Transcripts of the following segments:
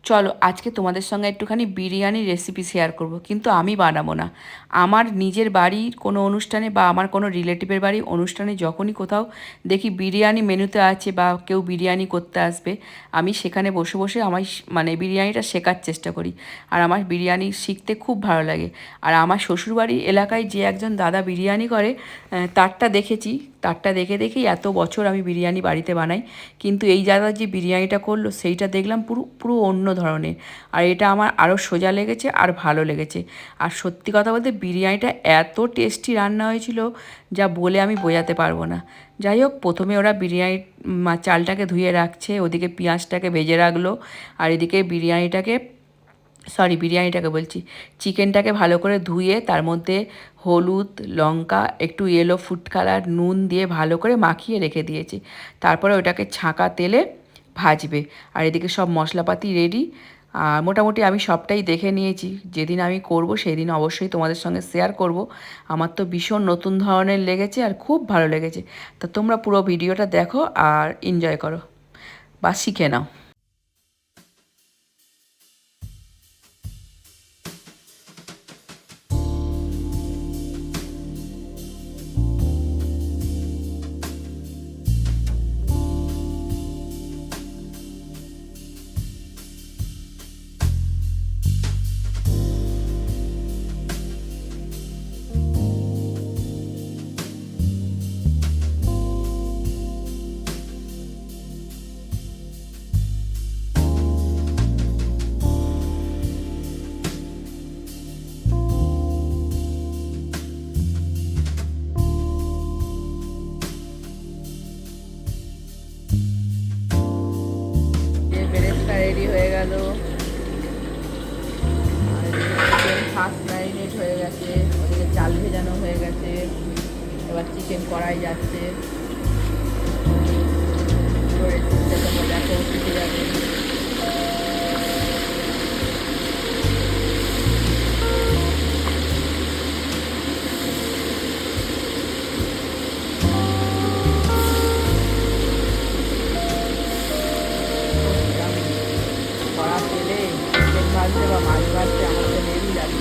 চলো আজকে তোমাদের সঙ্গে একটুখানি বিরিয়ানির রেসিপি শেয়ার করব, কিন্তু আমি বানাবো না। আমার নিজের বাড়ির কোনো অনুষ্ঠানে বা আমার কোনো রিলেটিভের বাড়ির অনুষ্ঠানে যখনই কোথাও দেখি বিরিয়ানি মেনুতে আছে বা কেউ বিরিয়ানি করতে আসবে, আমি সেখানে বসে বসে মানে বিরিয়ানিটা শেখার চেষ্টা করি। আর আমার বিরিয়ানি শিখতে খুব ভালো লাগে। আর আমার শ্বশুরবাড়ির এলাকায় যে একজন দাদা বিরিয়ানি করে, তারটা দেখেছি। তারটা দেখে দেখেই এত বছর আমি বিরিয়ানি বাড়িতে বানাই। কিন্তু এই দাদা যে বিরিয়ানিটা করলো সেইটা দেখলাম পুরো পুরো অন্য ধরনের। আর এটা আমার আরও সোজা লেগেছে আর ভালো লেগেছে। আর সত্যি কথা বলতে বিরিয়ানিটা এত টেস্টি রান্না হয়েছিল, যা বলে আমি বোঝাতে পারবো না। যাই হোক, প্রথমে ওরা বিরিয়ানি চালটাকে ধুয়ে রাখছে, ওদিকে পেঁয়াজটাকে ভেজে রাখলো, আর এদিকে বিরিয়ানিটাকে বলছি, চিকেনটাকে ভালো করে ধুয়ে তার মধ্যে হলুদ, লঙ্কা, একটু ইয়েলো ফুড কালার, নুন দিয়ে ভালো করে মাখিয়ে রেখে দিয়েছি। তারপরে ওটাকে ছাঁকা তেলে ভাজবে। আর এদিকে সব মশলাপাতি রেডি। আর মোটামুটি আমি সবটাই দেখে নিয়েছি। যেদিন আমি করব সেদিন অবশ্যই তোমাদের সঙ্গে শেয়ার করব। আমার তো ভীষণ নতুন ধরনের লেগেছে আর খুব ভালো লেগেছে। তা তোমরা পুরো ভিডিওটা দেখো আর এনজয় করো বা শিখে নাও। বেরেস্তা রেডি হয়ে গেল। চিকেন ফার্স্ট ম্যারিনেট হয়ে গেছে, ওদিকে চাল ভেজানো হয়ে গেছে। এবার চিকেন কড়াই যাচ্ছে। পুরো রেসিপিটা তোমরা দেখো, শিখে যাবে। কড়া তেলে চিকেন ভাজতে বা মাছ ভাজতে আমার তো লেগেই যাবে।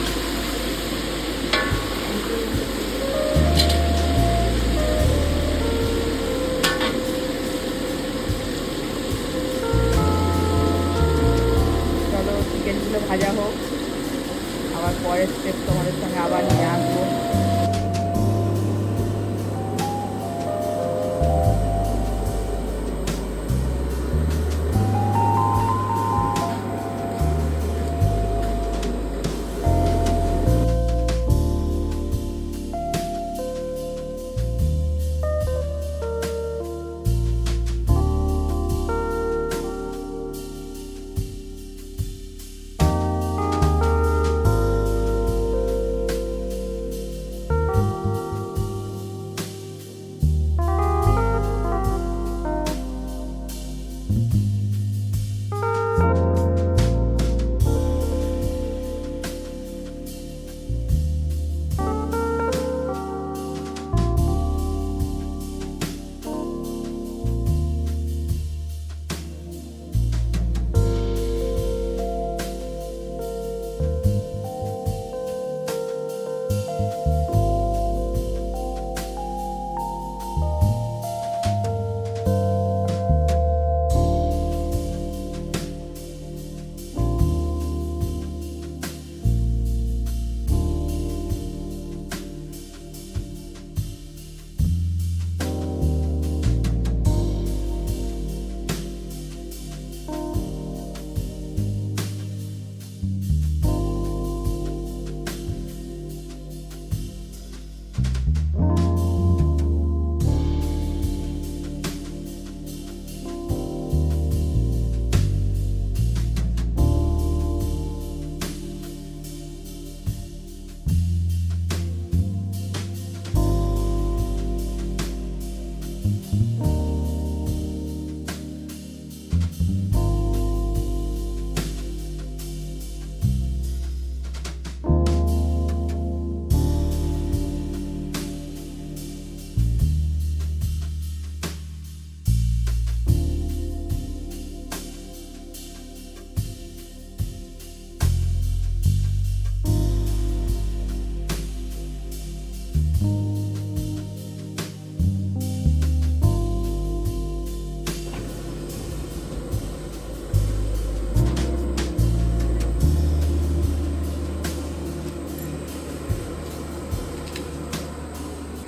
চলো চিকেনগুলো ভাজা হোক, আবার পরের স্টেপ তোমাদের সঙ্গে আবার নিয়ে আসবো।